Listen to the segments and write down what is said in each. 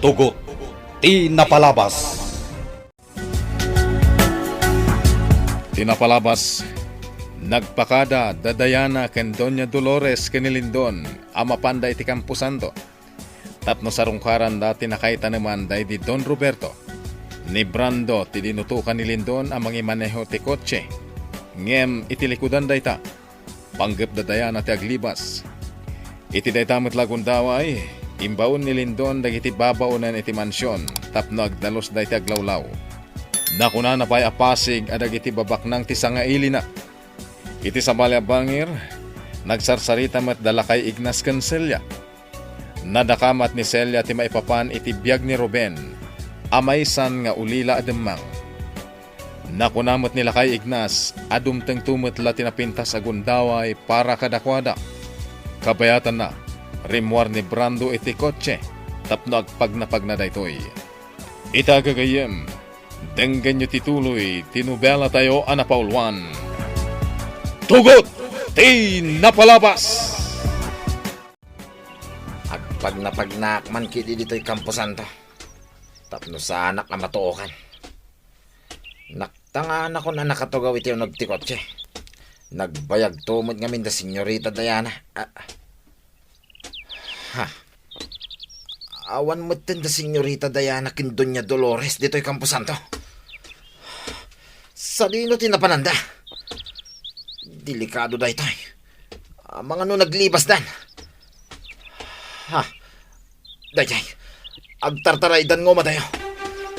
Tugot, ti napalabas. Tinapalabas, nagpakada dadayana ken Doña Dolores kenilindon amapanda iti Camposanto. Tapno sarungkaran dati nakaita naman day di Don Roberto. Ni Brando ti dinutukan ni Lindon ang mga maneho ti kotse. Ngem iti likudan dayta. Panggap dadayana ti aglibas. Iti dayta matlagon daway, imbaon ni Lindon dagiti babaunan iti mansyon tapno agdalos dayta aglawlaw. Nakuna na pa'y apasig adag iti babaknang ti sangaili na. Iti sabali bangir, nagsarsarita met dala kay Ignas ken Celia. Nadakamat ni Celia ti maipapan iti biyag ni Ruben, amaysan nga ulila ademang. Nakunamot nila kay Ignas, adumteng tumot la tinapintas agundaway para kadakwada. Kabayatan na, rimwar ni Brando iti kotse, tapno agpagnapag na daytoy. Itagagayem, denggan nyo tituloy, tinubela tayo anapaulwan. Tugot, ti napalabas! Agpagnapagnak man kiti dito'y Camposanto. Tapno sa anak na matuokan. Naktangaan ako na nakatugaw iti yung nagtikotse. Nagbayag tumod ngamin da Senyorita Diana. Awan mo din da Senyorita Diana kin Doña Dolores dito'y Camposanto. Salino tinapananda. Delikado da ito'y. Mga no naglibas dan. Dayjay, agtartaraydan ngo matayo.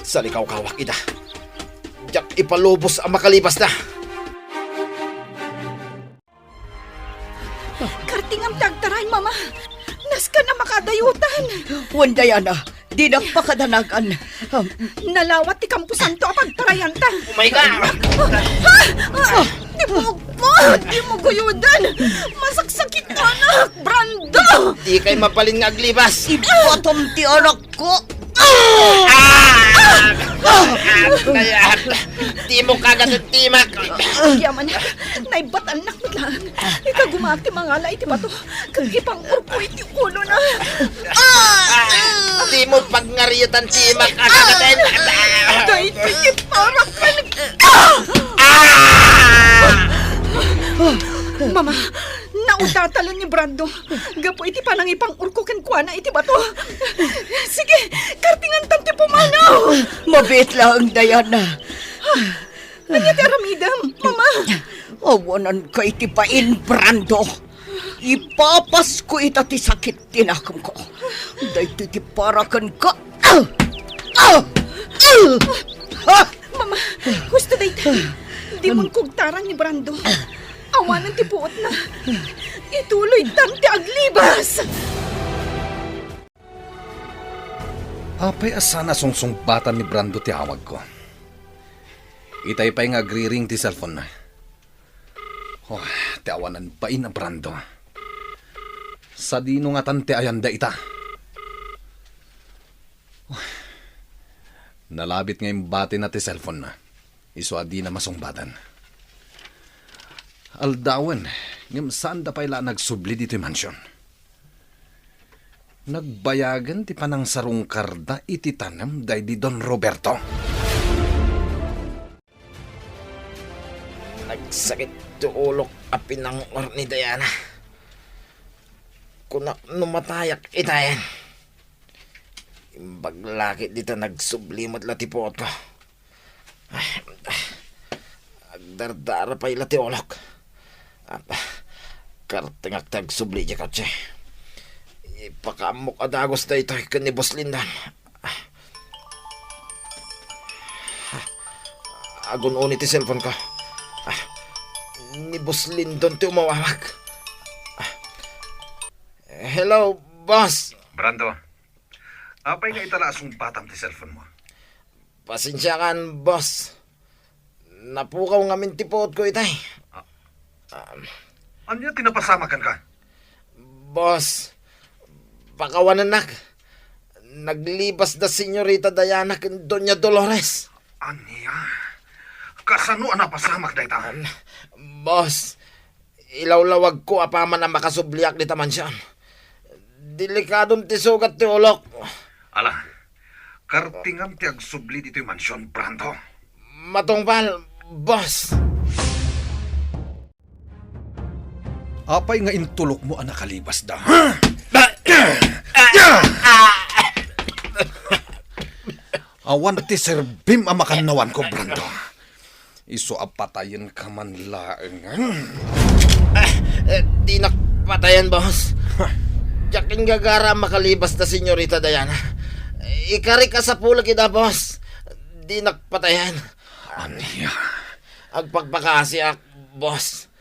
Sa likaw kawak ida. Diyak ipalubos ang makalibas na. Kartingam tagtaray, mama. Nas ka na makadayutan. Wan Diana, di nagpakadanagan. Nalawat ti Camposanto apag tarayan ta. Oh my God! Di mo di mo guyudan. Masaksakit mo, anak, Brando. Di kay mapalin nga aglibas. Ipatom ti anak ko. Kaya, di mo kagad ang timak. Yaman, naibatan nak mo lang. Ikagumati mga ala iti bato. Kagipang urpo iti ulo na. Di mo pagngariyot ang timak. Agad. Dahil iti para ka. Mama, nautatalan ni Brando. Gapo iti panang ipang urko ken kuana iti bato. Sige, kartingan tanti pumanaw. Mabit lang, Diana. Anya ti aramidam, mama. Awanan ka iti pain, Brando. Ipapas ko ita ti sakit tinakam ko. Dahil ti parakan ka. Mama, gusto dayta. Di mong kugtaran ni Brando. Awanan ti puot na. Ituloy tanti aglibas. Apay asana sungsungpatan ni Brando ti awag ko. Itay pa'y nga agriring ti cellphone na. Ti awanan pa ina Brando. Sa dino nga tante ayanda ita. Nalabit ngayong bati na ti cellphone na. Iso adi na masungbatan. Aldawan, ngam saan da pa'y la nagsubli dito yung mansyon. Nagbayagan ti panang sarungkarda iti tanam day di Don Roberto. Nagsakit tuulok a pinangor ni Diana. Kuna numatayak itayan. Imbaglakit dito nagsublimot latipot ko. Agdardara pa'y latiolok. Kartingak tagsubli di kotse. Ipakamok adagos na ito kan ni Boss Lindan. Agun unit ti cellphone ko. Ni Boss Lindon ti umawawag. Hello, boss. Brando, apay nga itala sumpatam ti cellphone mo. Pasensya kan, boss. Napukaw nga mintipot ko itay. Anya tinapasamakan ka? Boss, pakawanan nak. Naglibas da Senyorita Diana ken Doña Dolores. Anya? Kasano napasamak da ita? Boss, ilawlawag ko apaman na makasubliak ni taman siya. Delikadong ti sugat ti ulok. Ala, Kartingan ti agsubli dito yung mansyon, Brando. Matungpal, boss. Apay nga intulok mo ang nakalibas da. Awan ti Sir Bim ang makanawan ko, Brando. Iso apatayin ka man laeng. Di nakpatayan, boss. Jakin gagara makalibas na Senyorita Diana. Ikari ka sa pulag ida, boss. Di nakpatayan. Aniya. Agpagpakasi boss.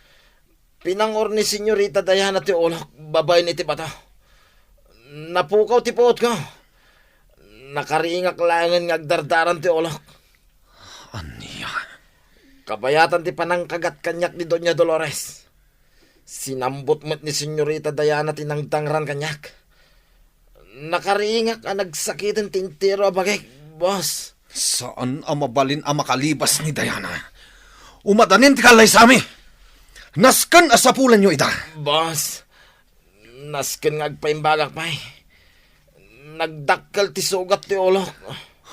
Pinangor ni Senyorita Diana ti ulok, babay ni ti bato. Napukaw ti puot ko. Nakaringak langan ngagdardaran ti ulok. Aniya. Kabayatan ti panangkagat kanyak ni Doña Dolores. Sinambot mo't ni Senyorita Diana tinangtangran kanyak. Nakaringak ang nagsakitan tintiro abagay, boss. Saan ang mabalin ang makalibas ni Diana? Umadanin ti kalay sa amin. Naskan asapulan nyo ita. Boss, nasken nga agpaimbagak pa'y. Nagdakkel ti sugat ti ulok.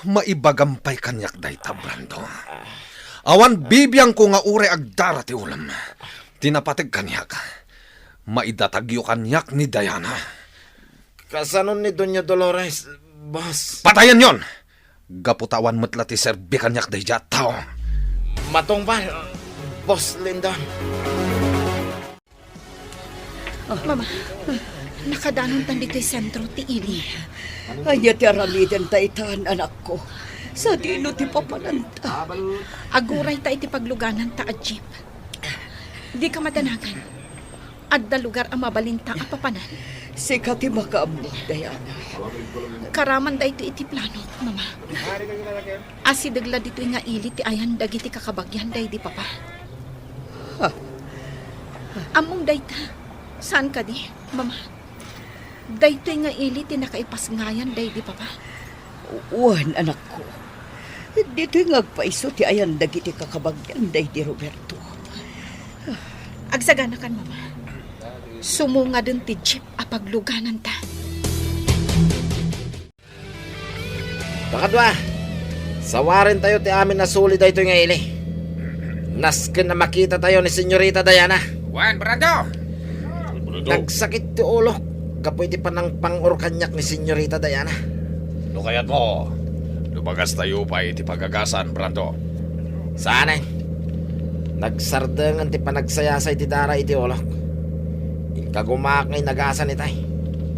Maibagampay kanyak dayta, Brando. Awan bibiyang ko nga ure agdara ti ulam. Tinapatig kanyak. Maidatagyo kanyak ni Diana. Kasanon ni Doña Dolores, boss. Patayan yon! Gaputawan matla ti serbi kanyak day tao. Matungpal, boss Lindon. Mama, nakadanon tan dito'y sentro ti Ili. Anya ti aramiden taitan, anak ko. Sa dino ti papananta. Aguray ta iti pagluganan ta a jeep. Di ka madanagan. Adda lugar ang mabalinta a papanan. Sika ti makaamok, Diana. Karaman da ito iti plano, mama. Asidagla dito nga ili ti ayan dagiti kakabagyan day di papa. Among dayta. Saan ka di, mama? Dayto nga ili ti nakaipas ngayan day di papa. Uwan, anak ko. Dito nga agpaiso ti ayan dagiti kakabagyan day di Roberto. Agsagana kan, mama. Sumunga dun ti jeep a pagluganan ta. Pakadwa, sawarin tayo ti amin na suli dayto nga ili. Nasken na makita tayo ni Senyorita Diana. Juan, Brando! Nagsakit ti ulok. Kapoy ti panang pangor kanyak ni Senyorita Diana. No kayat mo, lumagas tayo pa iti pagagasan, Brando. Saan eh? Nagsardengan ti panagsayasay ti dara iti ulok. Inkagumak ngay nagasan ni tay.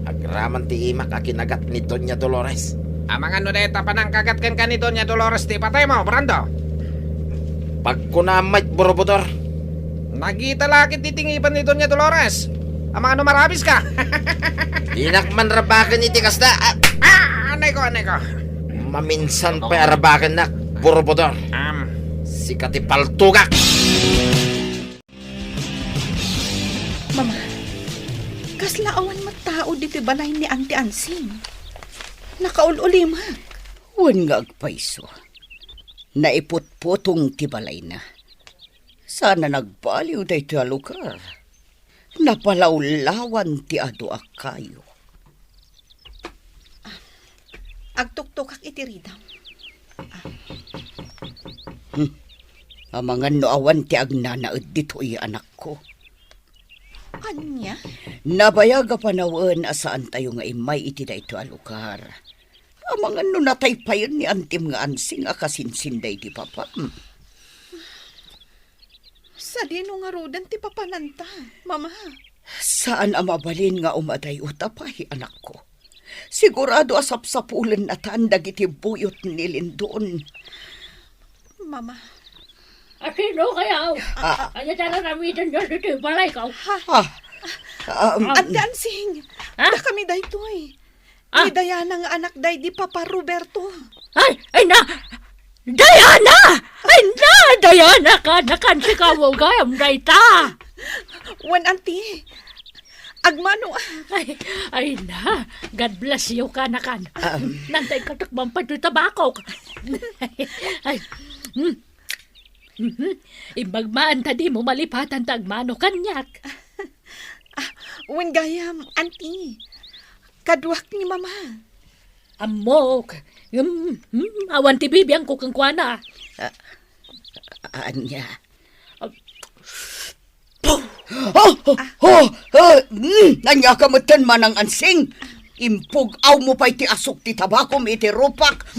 Agraman ti imak a kinagat ni Doña Dolores. Amang ano deta pa nang kagat ken kanito niya Dolores ti patay mo, Brando. Pagkunamay borobodor. Nagita lakit titingipan nito niya Dolores. Amang ano marabis ka? Dinakman rabakan iti kasda. Anay ko. Maminsan pa arabakan na borobodor. Sikati paltugak. Mama, kasla awan matao dito balay ni Auntie Ansing. Nakaululimag. Uwan nga agpaiso. Naiputputong tibalay na. Sana nagbaliw day ti alukar. Napalawlawan ti ado akayo. Agtuktukak iti ridam. Amangan no awan ti agnanaed dito anak ko. Anya? Nabayaga panawan asaan tayo nga imay iti da ito alukar. Amangan no nataypayon ni Antim nga ansing akasinsinday di papa. Sa dino nga rodan ti papananta, mama. Saan amabalin nga umaday utapay, anak ko? Sigurado asap-sapulan na tandag iti buyot ni Lindon. Mama. Sino kaya? Ano talaga namitan dyan dito yung balay ko? Ate Ansing, da kami dayto eh. Ni Diana nga anak day di Papa Roberto. Ay na! Diana! Ay na! Diana ka! Nakan si kawo gayam dayta! Wan auntie. Agmano Ay na! God bless you ka nakan. Nantay ka takbang pa doon tabako. Ay, Imbagmaan ta di mo malipatan tagmano kanyak. wan gayam, auntie. Kaduak ni mama. Amok. Awan ti bibiyang ko kang kuana. Anya. Nanya ka matan manang ansing. Impog aw mo pa iti asok ti tabakom iti rupak.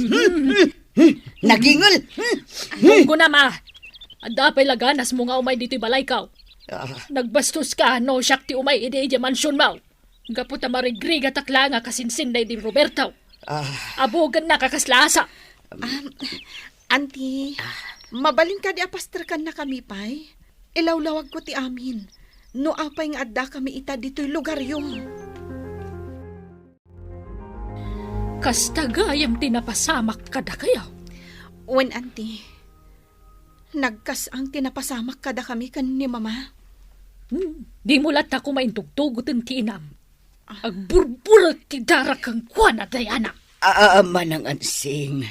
Nagingal. Munggo na ma. Adapay laganas mo nga umay dito'y balay ka. Nagbastos ka, no siyak ti umay ide ije mansyon mo. Gaputa marigriga takla nga kasinsin na di Roberto. Abogan na kakaslasa. Auntie, mabalin ka di apasterkan na kami, pay. Ilawlawag ko ti amin. No apay nga adda kami ita dito'y lugar yung. Kastagayam tinapasamak kada kayo. Wen, auntie. Nagkas ang tinapasamak kada kami kan ni mama. Di mo lata ko maintugtugot ang tinam. Agburburat ti darak kang kuana, Diana. Manang ansing.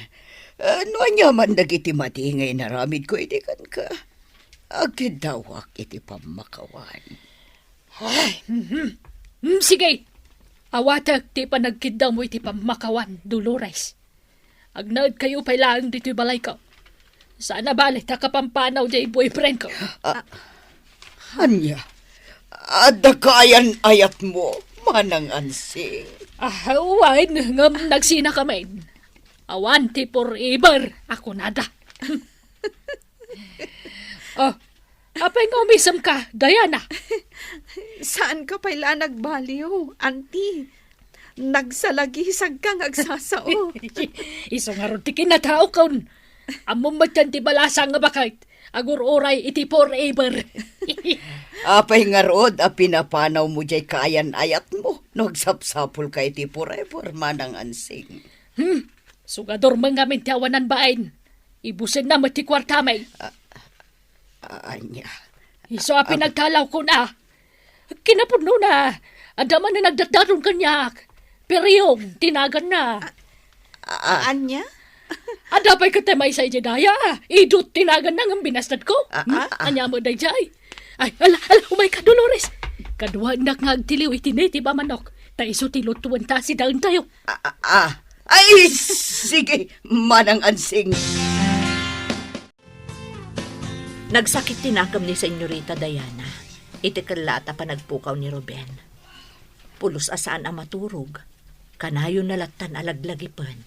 Ano anya man dagiti matingay naramid ko iti kan ka. Agidawak iti pamakawan. Sige. Awatag ti panagkiddaw mo iti pamakawan, Dolores. Agnaad kayo pa'y lang dito'y balay ko. Sana balik ta kapampanaw jay boyfriend ko. Anya, adakayan ayat mo, manang ansing. Awan, ngam nagsina kami. Awan ti forever, ako nada. Apay nga umisam ka, Diana. Saan ka pala nagbaliw, auntie? Nagsalagisag kang agsasao. Isang aron ti kinatao kaun. Among matyan ti balasa nga bakit. Agur oray iti forever. Apay nga rod, pinapanaw mo jay kayan ayat mo. Nagsapsapul ka iti forever, manang ansing. Sugador mga mintiawanan bain. Ibusin na mati kwartamay. Anya. Iso pinagkalaw ko na. Kinapuno na. Adaman na nagdadaron kanyak. Pero yung tinagan na. Anya? Adapay ka temay sa Jedaya. Idut tinagan na ng binastad ko. Anya mo day jay. Ay, ala, umay ka, Dolores. Kaduan na nga agtiliw itiniti ba manok. Ta iso tilutuan ta si daun tayo. Ay, sige, manang ansing. Nagsakit tinakam ni Senyorita Diana. Itikalata pa nagpukaw ni Ruben. Pulos asaan ang maturog. Kanayon nalatan alaglagipan.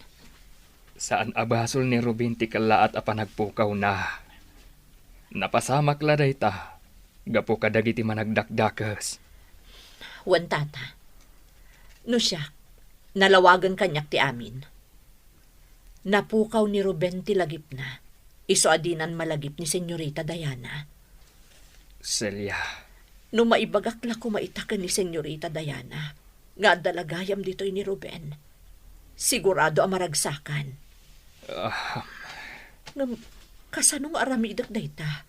Saan abasol ni Ruben ti kalaat apa nagpukaw na. Napasamak laday ta. Gapo kadagiti managdakdakas. Wan tata. No siya, nalawagan kanyak ti amin. Napukaw ni Ruben ti lagip na. Iso adinan malagip ni Senyorita Diana. Celia. No maibagakla ko maitakan ni Senyorita Diana. Nga dalagayam dito'y ni Ruben. Sigurado ang maragsakan. Kasanong aramidak dayta?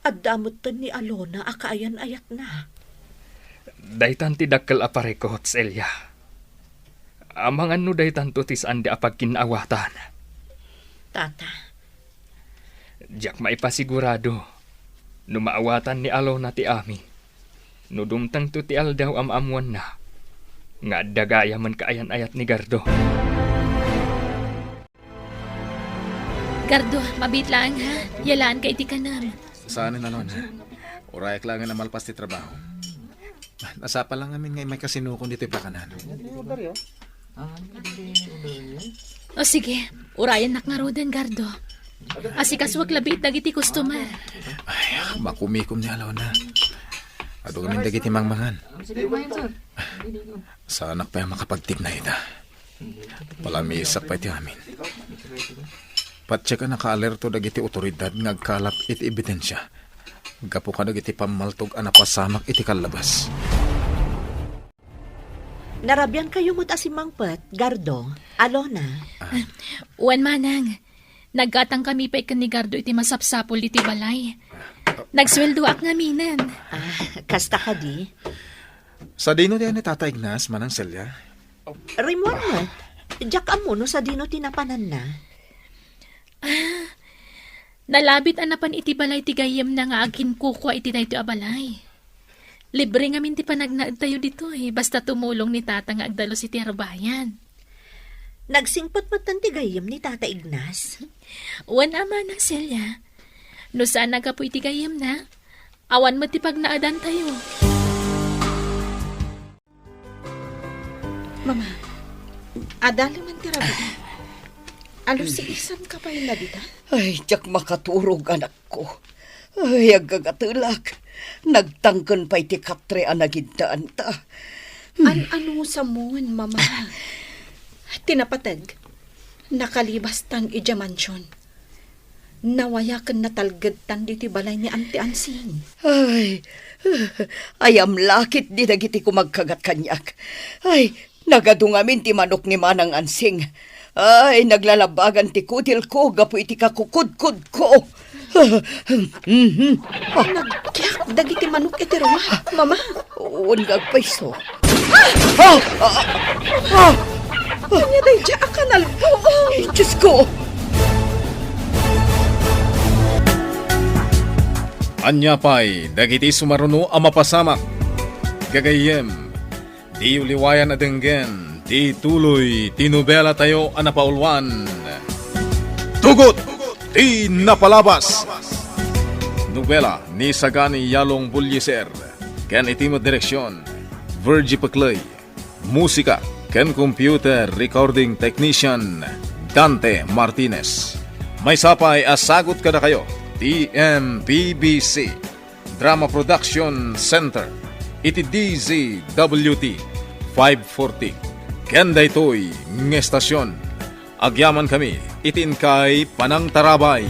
At damot ni Alona akayan ayat na. Daytan ti dakkel aparekot, Celia. Amang ano daytan to tis andi apag kinawatan. Tata. Diyak maipasigurado. Numaawatan ni Alona ti ami. Nudumtang to ti aldaw amamuan na. Nga dagaya man kaayan ayat ni Gardo. Gardo, mabit lang ha. Yalaan ka iti kanam. Saan na nun? Urayak lang na malpas ti trabaho. Nasapa lang amin ngay may kasinukon dito pa kanan. O sige, urayan nak nga roden, Gardo. Asikaswag labit dagiti customer. Ay, makumikom ni Alona. Ado kami dagiti mangmangan. Sa anak pa yung makapagtip na ita. Palamisak pa iti amin. Patsya ka naka-alerto dagiti otoridad ngagkalap iti ebidensya. Gapo ka dagiti pamaltog anapasamak iti kalabas. Narabyan kayo mo't asimangpet, Gardo, Alona. Uwan manang, naggatang kami pa ikan ni Gardo iti masapsapol iti balay. Nagsweldo ak ngaminan. Kasta ka di? Sa dino diyan ni Tata Ignas, manang Celia. Rimon mo, Jack amuno sa dino tinapanan na. Nalabit anapan iti balay ti gayem na nga akin kukwa iti na iti abalay. Libre nga min ti panagnaad tayo dito basta tumulong ni tata nga agdalos iti arabayan. Nagsingpot mo tantigayam ni Tata Ignas. Wan ama na Celia. No saan nagapoy tigayam na? Awan mo ti pag naadan tayo. Mama, adali man ti rabi. Ano si isan ka pa na dita? Ay, tiyak makaturog anak ko. Ay, agagatulak. Nagtangkan pa iti katre anagindaan ta. Ano sa mon, mama? Tinapatag. Nakalibas tan ija mansyon. Nawayakan na talgad tan diti balay ni Auntie Ansing. Ay, ayam lakit di dagiti ko magkagat kanyak. Ay, nagadungamin ti manok ni Manang Ansing. Ay, naglalabagan ti kutil ko, gapu iti kakukudkud ko. Nagyak dagiti manok iti ruma, mama. Ungag paiso. Kanya day dya akanal po. Ay, Diyos ko! Anya pa'y dagiti sumaruno ang mapasamak. Gagayem, di uliwayan na denggen, di tuloy, tinubela tayo ang napaulwan. Tugot! Di napalabas! Nobela ni Sagani Yalong Bulyeser, ken itimo direksyon, Virgie Paclay. Musika ken computer recording technician, Dante Martinez. May sapay asagot kada kayo, TMPBC Drama Production Center, iti DZWT 540. Ken daytoy ng estasyon. Agyaman kami, itin kay Panang Tarabay.